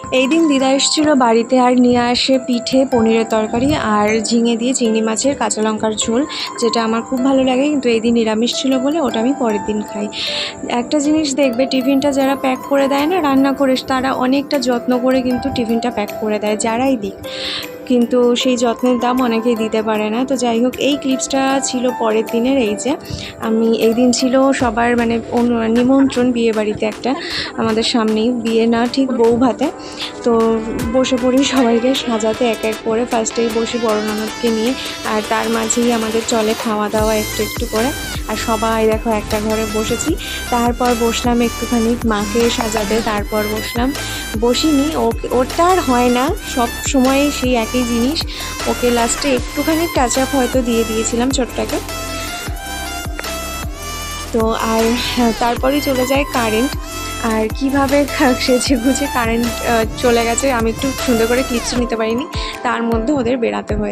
এই দিন দিদা এসেছিলো বাড়িতে আর নিয়ে আসে পিঠে, পনিরের তরকারি আর ঝিঙে দিয়ে চিংড়ি মাছের কাঁচা লঙ্কার ঝোল, যেটা আমার খুব ভালো লাগে। কিন্তু এই দিন নিরামিষ ছিল বলে ওটা আমি পরের দিন খাই। একটা জিনিস দেখবে, টিফিনটা যারা প্যাক করে দেয় না রান্না করে, তারা অনেকটা যত্ন করে কিন্তু টিফিনটা প্যাক করে দেয়, যারাই দিক, কিন্তু সেই যত্নের দাম অনেকেই দিতে পারে না। তো যাই হোক, এই ক্লিপসটা ছিল পরের দিনের। এই যে আমি এই দিন ছিল সবার মানে নিমন্ত্রণ বিয়ে বাড়িতে, একটা আমাদের সামনেই বিয়ে, না ঠিক বউ ভাতে। তো বসে পড়ি সবাইকে সাজাতে এক এক করে। ফার্স্টেই বসি বড় ননদকে নিয়ে, আর তার মাঝেই আমাদের চলে খাওয়া দাওয়া একটু একটু করে। আর সবাই দেখো একটা ঘরে বসেছি। তারপর বসলাম একটুখানি মাকে সাজাতে, তারপর বসিনি ওটা আর হয় না সব সময় সেই একই জিনিস। ওকে লাস্টে একটুখানি টাচ আপ হয়তো দিয়ে দিয়েছিলাম ছোট্টাকে। তো আর তারপরেই চলে যায় কারেন্ট। আর কীভাবে সেজে গুজে কারেন্ট চলে গেছে, আমি একটু সুন্দর করে ক্লিপস নিতে পারিনি, তার মধ্যে ওদের বেরাতে হয়েছে।